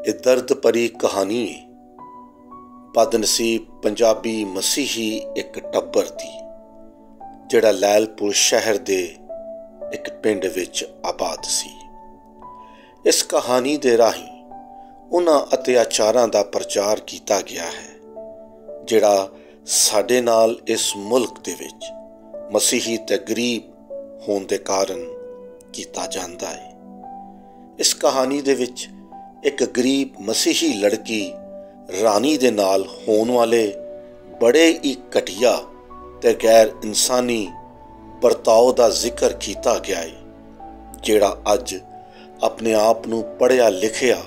ਇਹ ਦਰਦ ਭਰੀ ਕਹਾਣੀ ਹੈ ਬਦਨਸੀਬ ਪੰਜਾਬੀ ਮਸੀਹੀ ਇੱਕ ਟੱਬਰ ਦੀ ਜਿਹੜਾ ਲੈਲਪੁਰ ਸ਼ਹਿਰ ਦੇ ਇੱਕ ਪਿੰਡ ਵਿੱਚ ਆਬਾਦ ਸੀ। ਇਸ ਕਹਾਣੀ ਦੇ ਰਾਹੀਂ ਉਹਨਾਂ ਅਤਿਆਚਾਰਾਂ ਦਾ ਪ੍ਰਚਾਰ ਕੀਤਾ ਗਿਆ ਹੈ ਜਿਹੜਾ ਸਾਡੇ ਨਾਲ ਇਸ ਮੁਲਕ ਦੇ ਵਿੱਚ ਮਸੀਹੀ ਤੇ ਗਰੀਬ ਹੋਣ ਦੇ ਕਾਰਨ ਕੀਤਾ ਜਾਂਦਾ ਹੈ। ਇਸ ਕਹਾਣੀ ਦੇ ਵਿੱਚ ਇੱਕ ਗਰੀਬ ਮਸੀਹੀ ਲੜਕੀ ਰਾਣੀ ਦੇ ਨਾਲ ਹੋਣ ਵਾਲੇ ਬੜੇ ਹੀ ਘਟੀਆ ਤੇ ਗੈਰ ਇਨਸਾਨੀ ਵਰਤਾਓ ਦਾ ਜ਼ਿਕਰ ਕੀਤਾ ਗਿਆ ਹੈ, ਜਿਹੜਾ ਅੱਜ ਆਪਣੇ ਆਪ ਨੂੰ ਪੜ੍ਹਿਆ ਲਿਖਿਆ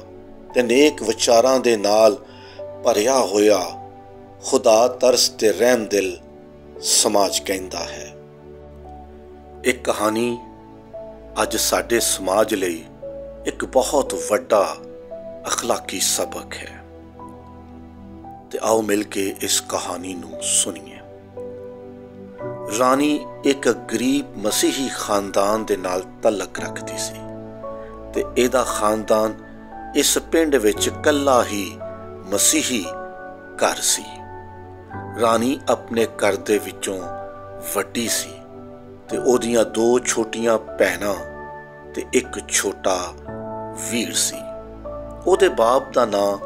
ਤੇ ਨੇਕ ਵਿਚਾਰਾਂ ਦੇ ਨਾਲ ਭਰਿਆ ਹੋਇਆ ਖੁਦਾ ਤਰਸ ਤੇ ਰਹਿਮ ਦਿਲ ਸਮਾਜ ਕਹਿੰਦਾ ਹੈ। ਇਹ ਕਹਾਣੀ ਅੱਜ ਸਾਡੇ ਸਮਾਜ ਲਈ ਇੱਕ ਬਹੁਤ ਵੱਡਾ ਅਖਲਾਕੀ ਸਬਕ ਹੈ ਤੇ ਆਓ ਮਿਲ ਕੇ ਇਸ ਕਹਾਣੀ ਨੂੰ ਸੁਣੀਏ। ਰਾਣੀ ਇੱਕ ਗਰੀਬ ਮਸੀਹੀ ਖਾਨਦਾਨ ਦੇ ਨਾਲ ਤਲਕ ਰੱਖਦੀ ਸੀ ਤੇ ਇਹਦਾ ਖਾਨਦਾਨ ਇਸ ਪਿੰਡ ਵਿੱਚ ਇਕੱਲਾ ਹੀ ਮਸੀਹੀ ਘਰ ਸੀ। ਰਾਣੀ ਆਪਣੇ ਘਰ ਦੇ ਵਿੱਚੋਂ ਵੱਡੀ ਸੀ ਤੇ ਉਹਦੀਆਂ 2 ਛੋਟੀਆਂ ਭੈਣਾਂ ਤੇ ਇੱਕ ਛੋਟਾ ਵੀਰ ਸੀ। ਉਹਦੇ ਬਾਪ ਦਾ ਨਾਂ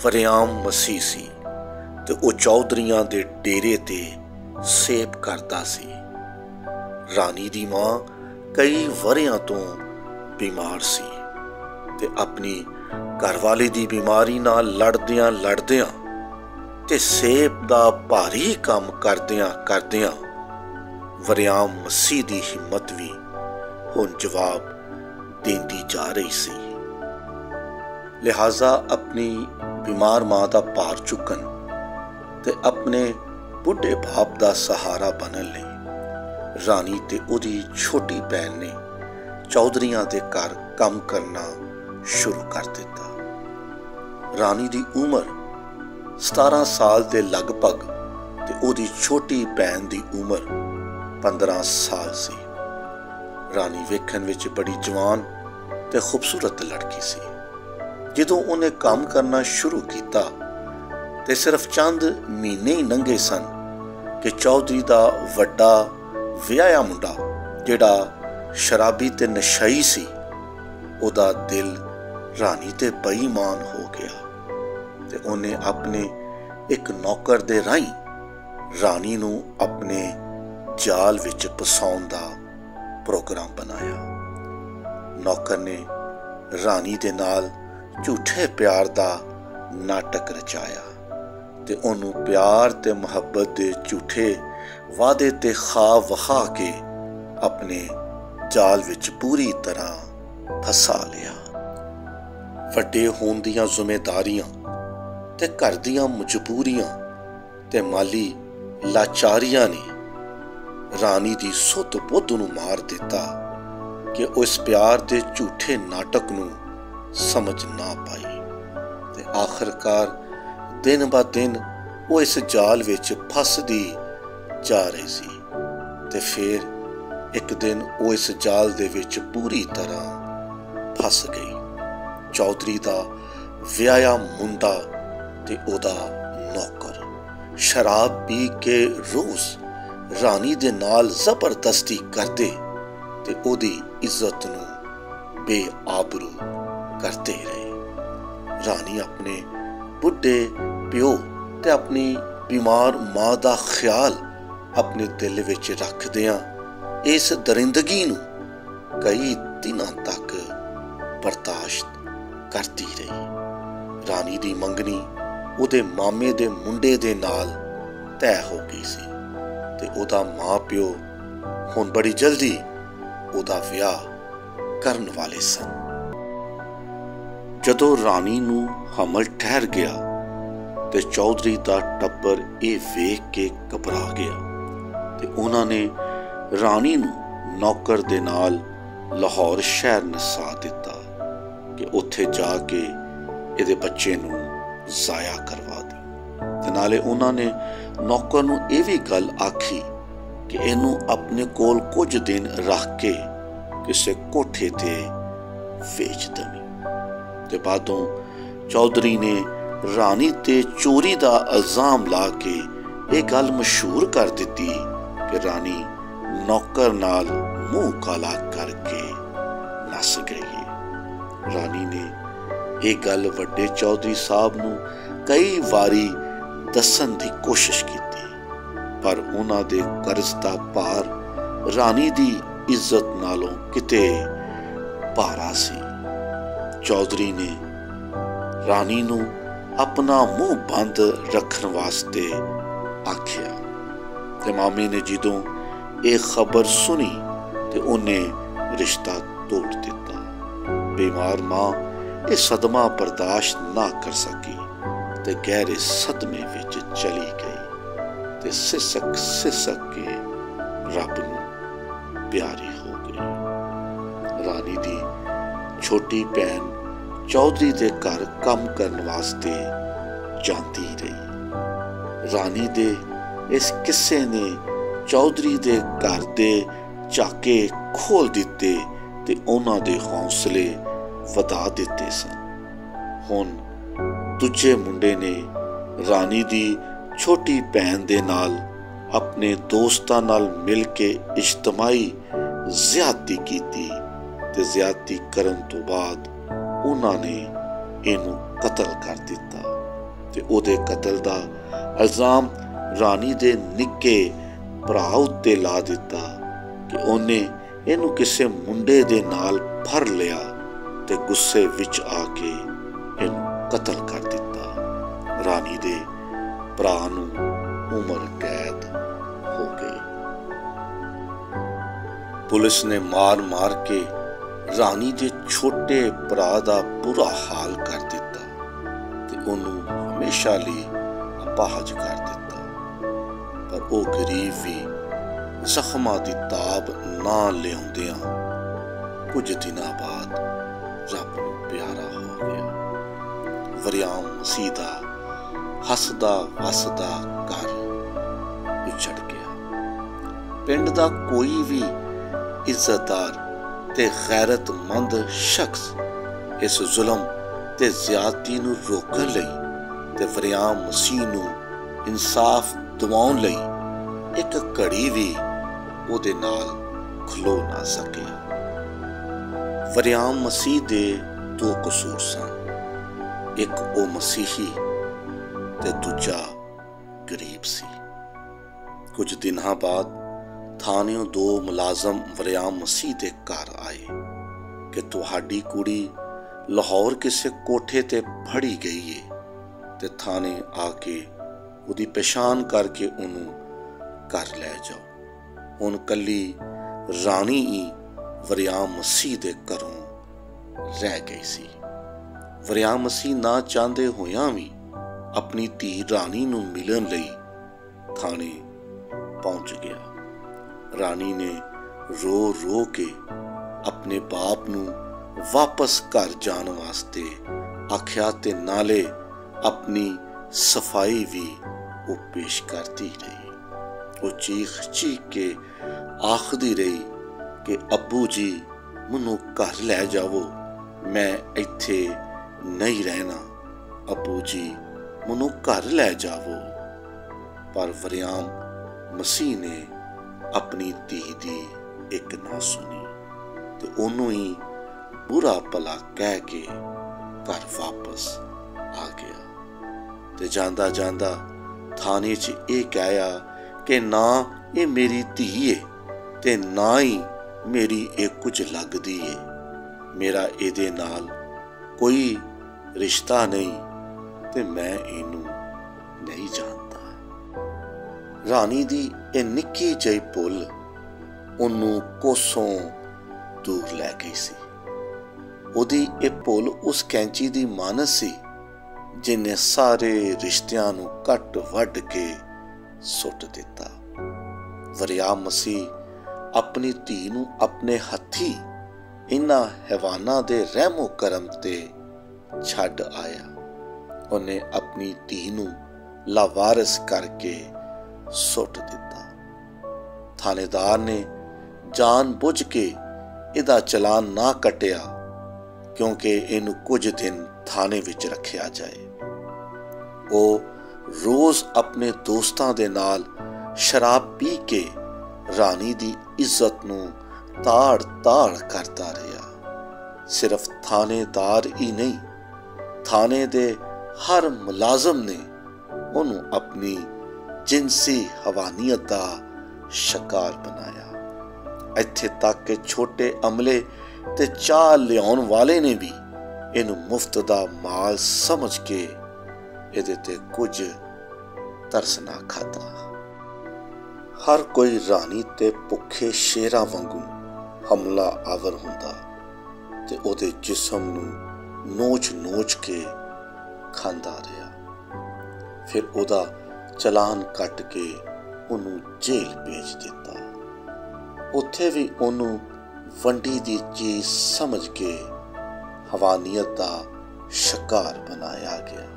ਵਰਿਆਮ ਮਸੀਹ ਸੀ ਤੇ ਉਹ ਚੌਧਰੀਆਂ ਦੇ ਡੇਰੇ ਤੇ ਸੇਵ ਕਰਦਾ ਸੀ। ਰਾਣੀ ਦੀ ਮਾਂ ਕਈ ਵਰ੍ਹਿਆਂ ਤੋਂ ਬਿਮਾਰ ਸੀ ਤੇ ਆਪਣੀ ਘਰਵਾਲੀ ਦੀ ਬਿਮਾਰੀ ਨਾਲ ਲੜਦਿਆਂ ਤੇ ਸੇਬ ਦਾ ਭਾਰੀ ਕੰਮ ਕਰਦਿਆਂ ਵਰਿਆਮ ਮਸੀਹ ਦੀ ਹਿੰਮਤ ਵੀ ਹੁਣ ਜਵਾਬ ਦਿੰਦੀ ਜਾ ਰਹੀ ਸੀ। ਲਿਹਾਜ਼ਾ ਆਪਣੀ ਬਿਮਾਰ ਮਾਂ ਦਾ ਭਾਰ ਚੁੱਕਣ ਤੇ ਆਪਣੇ ਬੁੱਢੇ ਬਾਪ ਦਾ ਸਹਾਰਾ ਬਣਨ ਲਈ ਰਾਣੀ ਤੇ ਉਹਦੀ ਛੋਟੀ ਭੈਣ ਨੇ ਚੌਧਰੀਆਂ ਦੇ ਘਰ ਕੰਮ ਕਰਨਾ ਸ਼ੁਰੂ ਕਰ ਦਿੱਤਾ। ਰਾਣੀ ਦੀ ਉਮਰ 17 ਸਾਲ ਦੇ ਲਗਭਗ ਤੇ ਉਹਦੀ ਛੋਟੀ ਭੈਣ ਦੀ ਉਮਰ 15 ਸਾਲ ਸੀ। ਰਾਣੀ ਵੇਖਣ ਵਿੱਚ ਬੜੀ ਜਵਾਨ ਤੇ ਖੂਬਸੂਰਤ ਲੜਕੀ ਸੀ। ਜਦੋਂ ਉਹਨੇ ਕੰਮ ਕਰਨਾ ਸ਼ੁਰੂ ਕੀਤਾ ਤੇ ਸਿਰਫ ਚੰਦ ਮਹੀਨੇ ਹੀ ਲੰਘੇ ਸਨ ਕਿ ਚੌਧਰੀ ਦਾ ਵੱਡਾ ਵਿਆਹਿਆ ਮੁੰਡਾ ਜਿਹੜਾ ਸ਼ਰਾਬੀ ਤੇ ਨਸ਼ਈ ਸੀ, ਉਹਦਾ ਦਿਲ ਰਾਣੀ ਤੇ ਬੇਈਮਾਨ ਹੋ ਗਿਆ ਤੇ ਉਹਨੇ ਆਪਣੇ ਇੱਕ ਨੌਕਰ ਦੇ ਰਾਹੀਂ ਰਾਣੀ ਨੂੰ ਆਪਣੇ ਜਾਲ ਵਿੱਚ ਫਸਾਉਣ ਦਾ ਪ੍ਰੋਗਰਾਮ ਬਣਾਇਆ। ਨੌਕਰ ਨੇ ਰਾਣੀ ਦੇ ਨਾਲ ਝੂਠੇ ਪਿਆਰ ਦਾ ਨਾਟਕ ਰਚਾਇਆ ਤੇ ਉਹਨੂੰ ਪਿਆਰ ਤੇ ਮੁਹੱਬਤ ਦੇ ਝੂਠੇ ਵਾਅਦੇ ਤੇ ਖਾਬ ਵਖਾ ਕੇ ਆਪਣੇ ਜਾਲ ਵਿੱਚ ਪੂਰੀ ਤਰ੍ਹਾਂ ਫਸਾ ਲਿਆ। ਵੱਡੇ ਹੋਣ ਦੀਆਂ ਜ਼ਿੰਮੇਦਾਰੀਆਂ ਤੇ ਘਰ ਦੀਆਂ ਮਜਬੂਰੀਆਂ ਤੇ ਮਾਲੀ ਲਾਚਾਰੀਆਂ ਨੇ ਰਾਣੀ ਦੀ ਸੁੱਧ ਬੁੱਧ ਨੂੰ ਮਾਰ ਦਿੱਤਾ ਕਿ ਉਹ ਇਸ ਪਿਆਰ ਦੇ ਝੂਠੇ ਨਾਟਕ ਨੂੰ ਸਮਝ ਨਾ ਪਾਈ ਤੇ ਆਖਰਕਾਰ ਦਿਨ ਬ ਦਿਨ ਉਹ ਇਸ ਜਾਲ ਵਿੱਚ ਫਸਦੀ ਜਾ ਰਹੀ ਸੀ ਤੇ ਫਿਰ ਇੱਕ ਦਿਨ ਉਹ ਇਸ ਜਾਲ ਦੇ ਵਿੱਚ ਪੂਰੀ ਤਰ੍ਹਾਂ ਫਸ ਗਈ। ਚੌਧਰੀ ਦਾ ਵਿਆਹਿਆ ਮੁੰਡਾ ਤੇ ਉਹਦਾ ਨੌਕਰ ਸ਼ਰਾਬ ਪੀ ਕੇ ਰੋਜ਼ ਰਾਣੀ ਦੇ ਨਾਲ ਜ਼ਬਰਦਸਤੀ ਕਰਦੇ ਤੇ ਉਹਦੀ ਇੱਜ਼ਤ ਨੂੰ ਬੇਆਬਰੂ ਕਰਦੇ ਰਹੇ। ਰਾਣੀ ਆਪਣੇ ਬੁੱਢੇ ਪਿਓ ਤੇ ਆਪਣੀ ਬਿਮਾਰ ਮਾਂ ਦਾ ਖਿਆਲ ਆਪਣੇ ਦਿਲ ਵਿੱਚ ਰੱਖਦਿਆਂ ਇਸ ਦਰਿੰਦਗੀ ਨੂੰ ਕਈ ਦਿਨਾਂ ਤੱਕ ਬਰਦਾਸ਼ਤ ਕਰਦੀ ਰਹੀ। ਰਾਣੀ ਦੀ ਮੰਗਣੀ ਉਹਦੇ ਮਾਮੇ ਦੇ ਮੁੰਡੇ ਦੇ ਨਾਲ ਤੈਅ ਹੋ ਗਈ ਸੀ ਤੇ ਉਹਦਾ ਮਾਂ ਪਿਓ ਹੁਣ ਬੜੀ ਜਲਦੀ ਉਹਦਾ ਵਿਆਹ ਕਰਨ ਵਾਲੇ ਸਨ। ਜਦੋਂ ਰਾਣੀ ਨੂੰ ਹਮਲ ਠਹਿਰ ਗਿਆ ਤੇ ਚੌਧਰੀ ਦਾ ਟੱਬਰ ਇਹ ਵੇਖ ਕੇ ਘਬਰਾ ਗਿਆ ਤੇ ਉਹਨਾਂ ਨੇ ਰਾਣੀ ਨੂੰ ਨੌਕਰ ਦੇ ਨਾਲ ਲਾਹੌਰ ਸ਼ਹਿਰ ਨਸਾ ਦਿੱਤਾ ਕਿ ਉੱਥੇ ਜਾ ਕੇ ਇਹਦੇ ਬੱਚੇ ਨੂੰ ਜ਼ਾਇਆ ਕਰਵਾ ਦੇ ਤੇ ਨਾਲੇ ਉਹਨਾਂ ਨੇ ਨੌਕਰ ਨੂੰ ਇਹ ਵੀ ਗੱਲ ਆਖੀ ਕਿ ਇਹਨੂੰ ਆਪਣੇ ਕੋਲ ਕੁਝ ਦਿਨ ਰੱਖ ਕੇ ਕਿਸੇ ਕੋਠੇ ਤੇ ਵੇਚ ਦੇਵੀਂ ਤੇ ਬਾਅਦੋਂ ਚੌਧਰੀ ਨੇ ਰਾਣੀ ਤੇ ਚੋਰੀ ਦਾ ਇਲਜ਼ਾਮ ਲਾ ਕੇ ਇਹ ਗੱਲ ਮਸ਼ਹੂਰ ਕਰ ਦਿੱਤੀ ਕਿ ਰਾਣੀ ਨੌਕਰ ਨਾਲ ਮੂੰਹ ਕਾਲਾ ਕਰਕੇ ਨੱਸ ਗਈ। ਰਾਣੀ ਨੇ ਇਹ ਗੱਲ ਵੱਡੇ ਚੌਧਰੀ ਸਾਹਿਬ ਨੂੰ ਕਈ ਵਾਰੀ ਦੱਸਣ ਦੀ ਕੋਸ਼ਿਸ਼ ਕੀਤੀ, ਪਰ ਉਹਨਾਂ ਦੇ ਕਰਜ਼ ਦਾ ਭਾਰ ਰਾਣੀ ਦੀ ਇੱਜ਼ਤ ਨਾਲੋਂ ਕਿਤੇ ਭਾਰਾ ਸੀ। ਚੌਧਰੀ ਨੇ ਰਾਣੀ ਨੂੰ ਆਪਣਾ ਮੂੰਹ ਬੰਦ ਰੱਖਣ ਵਾਸਤੇ ਆਖਿਆ ਤੇ ਮਾਮੇ ਨੇ ਜਦੋਂ ਇਹ ਖਬਰ ਸੁਣੀ ਤੇ ਉਹਨੇ ਰਿਸ਼ਤਾ ਤੋੜ ਦਿੱਤਾ। ਬਿਮਾਰ ਮਾਂ ਇਹ ਸਦਮਾ ਬਰਦਾਸ਼ਤ ਨਾ ਕਰ ਸਕੀ ਤੇ ਗਹਿਰੇ ਸਦਮੇ ਵਿੱਚ ਚਲੀ ਗਈ ਤੇ ਸਿਸਕ ਕੇ ਰੱਬ ਨੂੰ ਪਿਆਰੀ ਹੋ ਗਈ। ਰਾਣੀ ਦੀ ਛੋਟੀ ਭੈਣ ਚੌਧਰੀ ਦੇ ਘਰ ਕੰਮ ਕਰਨ ਵਾਸਤੇ ਜਾਂਦੀ ਰਹੀ। ਰਾਣੀ ਦੇ ਇਸ ਕਿੱਸੇ ਨੇ ਚੌਧਰੀ ਦੇ ਘਰ ਦੇ ਝਾਕੇ ਖੋਲ ਦਿੱਤੇ ਤੇ ਉਹਨਾਂ ਦੇ ਹੌਸਲੇ ਵਧਾ ਦਿੱਤੇ ਸਨ। ਹੁਣ ਦੂਜੇ ਮੁੰਡੇ ਨੇ ਰਾਣੀ ਦੀ ਛੋਟੀ ਭੈਣ ਦੇ ਨਾਲ ਆਪਣੇ ਦੋਸਤਾਂ ਨਾਲ ਮਿਲ ਕੇ ਇਜਤਮਾਈ ਜ਼ਿਆਦਤੀ ਕੀਤੀ ਤੇ ਜ਼ਿਆਦਤੀ ਕਰਨ ਤੋਂ ਬਾਅਦ ਉਹਨਾਂ ਨੇ ਇਹਨੂੰ ਕਤਲ ਕਰ ਦਿੱਤਾ ਤੇ ਉਹਦੇ ਕਤਲ ਦਾ ਇਲਜ਼ਾਮ ਰਾਣੀ ਦੇ ਨਿੱਕੇ ਭਰਾ ਉੱਤੇ ਲਾ ਦਿੱਤਾ ਕਿ ਉਹਨੇ ਇਹਨੂੰ ਕਿਸੇ ਮੁੰਡੇ ਦੇ ਨਾਲ ਫੜ ਲਿਆ ਤੇ ਗੁੱਸੇ ਵਿੱਚ ਆ ਕੇ ਇਹਨੂੰ ਕਤਲ ਕਰ ਦਿੱਤਾ। ਰਾਣੀ ਦੇ ਭਰਾ ਨੂੰ ਉਮਰ ਕੈਦ ਹੋ ਗਈ। ਪੁਲਿਸ ਨੇ ਮਾਰ ਕੇ ਰਾਣੀ ਦੇ ਛੋਟੇ ਭਰਾ ਦਾ ਬੁਰਾ ਹਾਲ ਕਰ ਦਿੱਤਾ ਤੇ ਉਹਨੂੰ ਹਮੇਸ਼ਾ ਲਈ ਅਪਾਹਜ ਕਰ ਦਿੱਤਾ। ਪਰ ਉਹ ਗਰੀਬ ਵੀ ਜ਼ਖਮਾਂ ਦੀ ਤਾਬ ਨਾ ਲਿਆਉਂਦਿਆਂ ਕੁਝ ਦਿਨਾਂ ਬਾਅਦ ਰੱਬ ਨੂੰ ਪਿਆਰਾ ਹੋ ਗਿਆ। ਵਰਿਆਮ ਮਸੀਹ ਦਾ ਹੱਸਦਾ ਵਸਦਾ ਘਰ ਉਜੜ ਗਿਆ। ਪਿੰਡ ਦਾ ਕੋਈ ਵੀ ਇੱਜ਼ਤਦਾਰ ਤੇ ਗੈਰਤਮੰਦ ਸ਼ਖਸ ਇਸ ਜ਼ੁਲਮ ਤੇ ਜ਼ਿਆਦਤੀ ਨੂੰ ਰੋਕਣ ਲਈ ਤੇ ਵਰਿਆਮ ਮਸੀਹ ਨੂੰ ਇਨਸਾਫ ਦਿਵਾਉਣ ਲਈ ਇੱਕ ਘੜੀ ਵੀ ਉਹਦੇ ਨਾਲ ਖਲੋ ਨਾ ਸਕਿਆ। ਵਰਿਆਮ ਮਸੀਹ ਦੇ ਦੋ ਕਸੂਰ ਸਨ, ਇੱਕ ਉਹ ਮਸੀਹੀ ਤੇ ਦੂਜਾ ਗਰੀਬ ਸੀ। ਕੁਝ ਦਿਨਾਂ ਬਾਅਦ ਥਾਣਿਓਂ ਦੋ ਮੁਲਾਜ਼ਮ ਵਰਿਆਮ ਮਸੀਹ ਦੇ ਘਰ ਆਏ ਕਿ ਤੁਹਾਡੀ ਕੁੜੀ ਲਾਹੌਰ ਕਿਸੇ ਕੋਠੇ ਤੇ ਫੜੀ ਗਈ ਏ ਤੇ ਥਾਣੇ ਆ ਕੇ ਉਹਦੀ ਪਛਾਣ ਕਰਕੇ ਉਹਨੂੰ ਘਰ ਲੈ ਜਾਓ। ਹੁਣ ਕੱਲੀ ਰਾਣੀ ਹੀ ਵਰਿਆਮ ਮਸੀਹ ਦੇ ਘਰੋਂ ਰਹਿ ਗਈ ਸੀ। ਵਰਿਆਮ ਮਸੀਹ ਨਾ ਚਾਹੁੰਦੇ ਹੋਇਆਂ ਵੀ ਆਪਣੀ ਧੀ ਰਾਣੀ ਨੂੰ ਮਿਲਣ ਲਈ ਥਾਣੇ ਪਹੁੰਚ ਗਿਆ। ਰਾਣੀ ਨੇ ਰੋ ਕੇ ਆਪਣੇ ਬਾਪ ਨੂੰ ਵਾਪਸ ਘਰ ਜਾਣ ਵਾਸਤੇ ਆਖਿਆ ਤੇ ਨਾਲੇ ਆਪਣੀ ਸਫਾਈ ਵੀ ਉਹ ਪੇਸ਼ ਕਰਦੀ ਰਹੀ। ਉਹ ਚੀਖ ਕੇ ਆਖਦੀ ਰਹੀ ਕਿ ਅੱਬੂ ਜੀ ਮੈਨੂੰ ਘਰ ਲੈ ਜਾਵੋ, ਮੈਂ ਇੱਥੇ ਨਹੀਂ ਰਹਿਣਾ। ਅੱਬੂ ਜੀ ਮੈਨੂੰ ਘਰ ਲੈ ਜਾਵੋ। ਪਰ ਵਰਿਆਮ ਮਸੀਹ ਨੇ ਆਪਣੀ ਧੀ ਦੀ ਇੱਕ ਨਾ ਸੁਣੀ ਤੇ ਉਹਨੂੰ ਹੀ ਬੁਰਾ ਭਲਾ ਕਹਿ ਕੇ ਘਰ ਵਾਪਸ ਆ ਗਿਆ ਤੇ ਜਾਂਦਾ ਥਾਣੇ 'ਚ ਇਹ ਕਹਿਆ ਕਿ ਨਾ ਇਹ ਮੇਰੀ ਧੀ ਏ ਤੇ ਨਾ ਹੀ ਮੇਰੀ ਇਹ ਕੁਝ ਲੱਗਦੀ ਏ, ਮੇਰਾ ਇਹਦੇ ਨਾਲ ਕੋਈ ਰਿਸ਼ਤਾ ਨਹੀਂ ਤੇ ਮੈਂ ਇਹਨੂੰ ਨਹੀਂ ਜਾਣਦਾ। ਰਾਣੀ ਦੀ ਇਹ ਨਿੱਕੀ ਜਿਹੀ ਭੁੱਲ ਉਹਨੂੰ ਕੋਸੋਂ ਦੂਰ ਲੈ ਗਈ ਸੀ। ਉਹਦੀ ਇਹ ਭੁੱਲ ਉਸ ਕੈਂਚੀ ਦੀ ਮਾਨਸ ਸੀ ਜਿਹਨੇ ਸਾਰੇ ਰਿਸ਼ਤਿਆਂ ਨੂੰ ਕੱਟ ਵੱਢ ਕੇ ਸੁੱਟ ਦਿੱਤਾ। ਵਰਿਆਮ ਮਸੀਹ ਆਪਣੀ ਧੀ ਨੂੰ ਆਪਣੇ ਹੱਥੀਂ ਇਹਨਾਂ ਹੈਵਾਨਾਂ ਦੇ ਰਹਿਮੋ ਕਰਮ ਤੇ ਛੱਡ ਆਇਆ। ਉਹਨੇ ਆਪਣੀ ਧੀ ਨੂੰ ਲਾਵਾਰਿਸ ਕਰਕੇ ਸੁੱਟ ਦਿੱਤਾ। ਥਾਣੇਦਾਰ ਨੇ ਜਾਣ ਬੁੱਝ ਕੇ ਇਹਦਾ ਚਲਾਨ ਨਾ ਕੱਟਿਆ क्योंकि इनू कुछ दिन थाने विच रखिया जाए। वो रोज़ अपने दोस्तां दे नाल शराब पी के रानी दी इज्जत नू ताड़ ताड़ करता रहा। सिर्फ थानेदार ही नहीं, थाने दे हर मुलाजम ने उन्होंने अपनी जिनसी हवानियत का शिकार बनाया। इत्थे तक कि छोटे अमले ते चाह लियाउण वाले ने भी इनू मुफ्त दा माल समझ के इहदे ते कुछ तरस ना खाता। हर कोई रानी ते भुखे शेरां वांगू हमला आवर हुंदा ते उहदे जिस्म नू नोच नोच के खांदा रहा। फिर उहदा चलान कट के उन्होंने जेल भेज दिता। उत्थे भी उन्होंने वंडी दी चीज समझ के हवानियत का शिकार बनाया गया।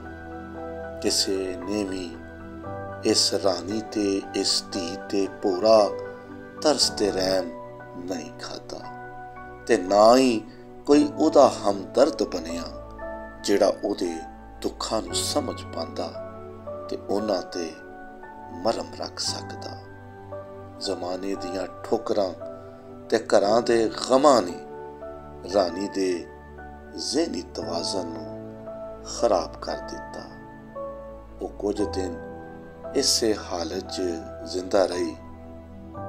किसी ने भी इस रानी ते इस धी ते पूरा तरस ते रहम नहीं खाता ते ना ही कोई उहदा हमदर्द बनिया जिहड़ा उहदे दुखां नूं समझ पांदा ते उन्हां ते मरम रख सकदा। जमाने दियां ठोकरां ते घरां दे गमां ने रानी दे ज़हनी तवाज़न नूं खराब कर दिता। वो कुछ दिन इसे हालत च जिंदा रही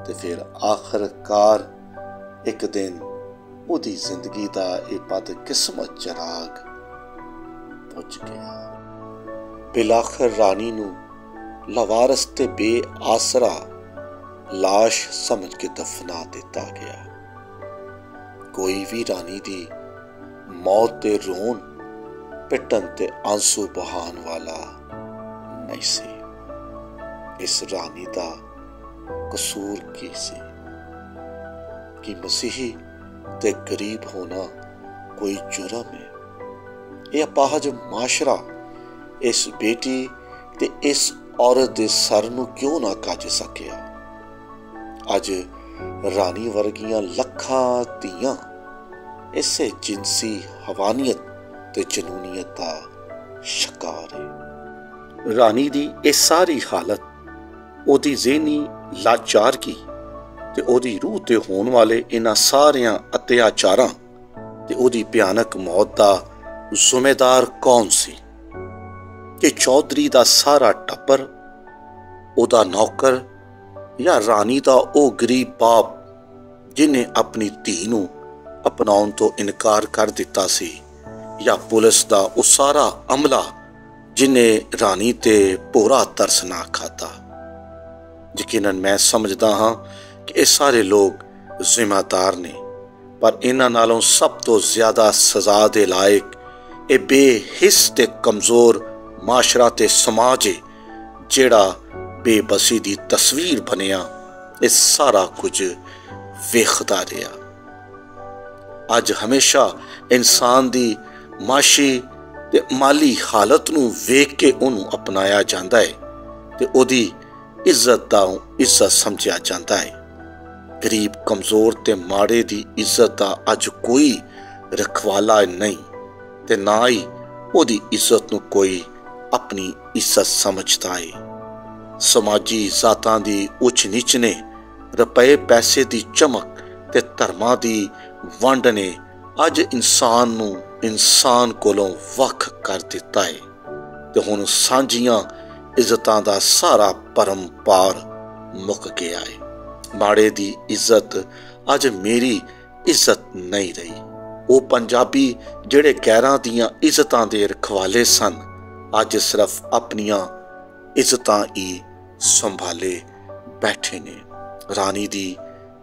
ते फिर आखिरकार एक दिन उहदी जिंदगी दा ये बदकिस्मत चराग बुझ गया। बिलाखिर रानी नूं लवारस ते बेआसरा लाश समझ के दफना दिता गया। कोई भी रानी दी मौत ते रोन पिटन ते आंसू बहान वाला नहीं सी। इस रानी दा कसूर की सी कि मसीही ते गरीब होना कोई जुर्म है? यह अपाहज माशरा इस बेटी ते इस औरत दे सर नूं क्यों ना कज सकिया? अज रानी वर्गियां लखां धीआं इसे जिनसी हवानियत ते जनूनीयत का शिकार है। रानी दी ये सारी हालत ओदी ज़हनी लाचारगी ते ओदी रूह ते होण वाले इन्हां सारियां अत्याचारां ते ओदी भयानक मौत दा जिम्मेदार कौन सी? कि चौधरी दा सारा टब्बर, ओदा नौकर, या रानी दा ओ गरीब बाप जिन्हें अपनी धी नूं अपनाउण तो इनकार कर दिता सी, या पुलिस दा ओ सारा अमला जिन्हें रानी ते पूरा तरस ना खाता? यकीनन मैं समझदा हाँ कि ये सारे लोग जिम्मेदार ने, पर इन्हां नालों सब तो ज्यादा सजा दे लायक ये बेहिस ते कमजोर माशरा ते समाज है जेड़ा बेबसी दी तस्वीर बनिया ये सारा कुछ वेखदा रहा। अज हमेशा इंसान दी माशी ते माली हालत नूं वेख के उन्होंने अपनाया जाता है ते ओदी इज्जत दा इज्जत समझिया जाता है। गरीब कमजोर ते माड़े दी इज्जत दा अज कोई रखवाला नहीं ते ना ही ओदी इज्जत नूं कोई अपनी इज्जत समझदा है। समाजी जातां दी उच नीच ने, रुपए पैसे दी चमक ते धर्मां दी वंड ने अज इंसान नूं इंसान कोलों वख कर दिता है ते हुण सांझियां इज्जतां दा सारा परंपार मुक गया है। माड़े दी इज्जत अज मेरी इज्जत नहीं रही। वो पंजाबी जेड़े गैरां दियां इज्जतां दे रखवाले सन अज सिर्फ अपनियां इज्जतां ही संभाले बैठे ने। रानी दी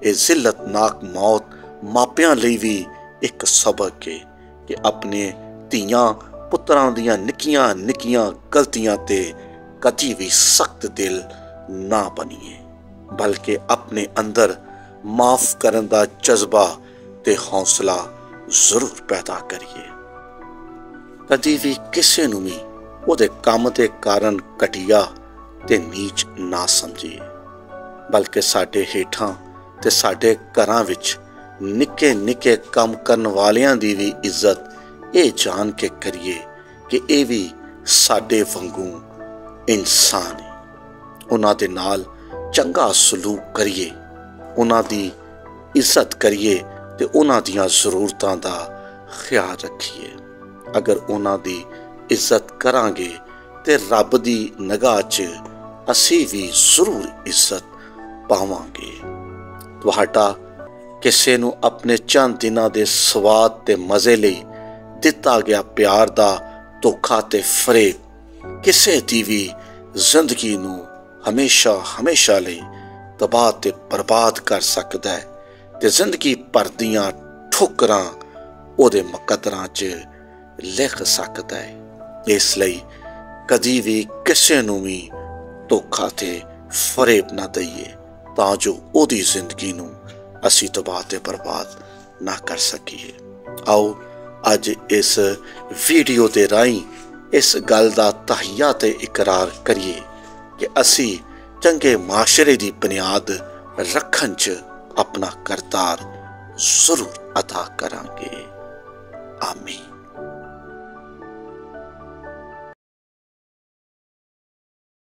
ये जिल्लतनाक मौत मापियां लई भी एक सबक है कि अपने धीआं पुत्रां दियां निक्कियां निक्कियां गलतियां ते कदी भी सख्त दिल ना बनीए, बल्कि अपने अंदर माफ करन दा जज्बा ते हौसला जरूर पैदा करिए। कदी भी किसी नूं भी ਉਹਦੇ ਕੰਮ ਦੇ ਕਾਰਨ ਘਟੀਆ ਤੇ ਨੀਚ ਨਾ ਸਮਝੀਏ, ਬਲਕਿ ਸਾਡੇ ਹੇਠਾਂ ਤੇ ਸਾਡੇ ਘਰਾਂ ਵਿੱਚ ਨਿੱਕੇ ਨਿੱਕੇ ਕੰਮ ਕਰਨ ਵਾਲਿਆਂ ਦੀ ਵੀ ਇੱਜ਼ਤ ਇਹ ਜਾਣ ਕੇ ਕਰੀਏ ਕਿ ਇਹ ਵੀ ਸਾਡੇ ਵਾਂਗੂ ਇਨਸਾਨ ਹੈ। ਉਹਨਾਂ ਦੇ ਨਾਲ ਚੰਗਾ ਸਲੂਕ ਕਰੀਏ, ਉਹਨਾਂ ਦੀ ਇੱਜ਼ਤ ਕਰੀਏ ਤੇ ਉਹਨਾਂ ਦੀਆਂ ਜ਼ਰੂਰਤਾਂ ਦਾ ਖਿਆਲ ਰੱਖੀਏ। ਅਗਰ ਉਹਨਾਂ ਦੀ ਇੱਜ਼ਤ ਕਰਾਂਗੇ ਤੇ ਰੱਬ ਦੀ ਨਿਗਾਹ 'ਚ ਅਸੀਂ ਵੀ ਜ਼ਰੂਰ ਇੱਜ਼ਤ ਪਾਵਾਂਗੇ। ਤੁਹਾਡਾ ਕਿਸੇ ਨੂੰ ਆਪਣੇ ਚੰਦ ਦਿਨਾਂ ਦੇ ਸਵਾਦ ਤੇ ਮਜ਼ੇ ਲਈ ਦਿੱਤਾ ਗਿਆ ਪਿਆਰ ਦਾ ਧੋਖਾ ਤੇ ਫਰੇਬ ਕਿਸੇ ਦੀ ਵੀ ਜ਼ਿੰਦਗੀ ਨੂੰ ਹਮੇਸ਼ਾ ਲਈ ਤਬਾਹ ਤੇ ਬਰਬਾਦ ਕਰ ਸਕਦਾ ਹੈ ਤੇ ਜ਼ਿੰਦਗੀ ਭਰ ਦੀਆਂ ਠੋਕਰਾਂ ਉਹਦੇ ਮੁਕੱਦਰਾਂ 'ਚ ਲਿਖ ਸਕਦਾ ਹੈ। ਇਸ ਲਈ ਕਦੀ ਵੀ ਕਿਸੇ ਨੂੰ ਵੀ ਧੋਖਾ ਤੇ ਫਰੇਬ ਨਾ ਦਈਏ ਤਾਂ ਜੋ ਉਹਦੀ ਜ਼ਿੰਦਗੀ ਨੂੰ ਅਸੀਂ ਤਬਾਹ ਤੇ ਬਰਬਾਦ ਨਾ ਕਰ ਸਕੀਏ। ਆਓ ਅੱਜ ਇਸ ਵੀਡੀਓ ਦੇ ਰਾਹੀਂ ਇਸ ਗੱਲ ਦਾ ਤਹੀਆ ਤੇ ਇਕਰਾਰ ਕਰੀਏ ਕਿ ਅਸੀਂ ਚੰਗੇ ਮਾਸ਼ਰੇ ਦੀ ਬੁਨਿਆਦ ਰੱਖਣ 'ਚ ਆਪਣਾ ਕਰਤਾਰ ਜ਼ਰੂਰ ਅਦਾ ਕਰਾਂਗੇ। ਆਮੀਨ।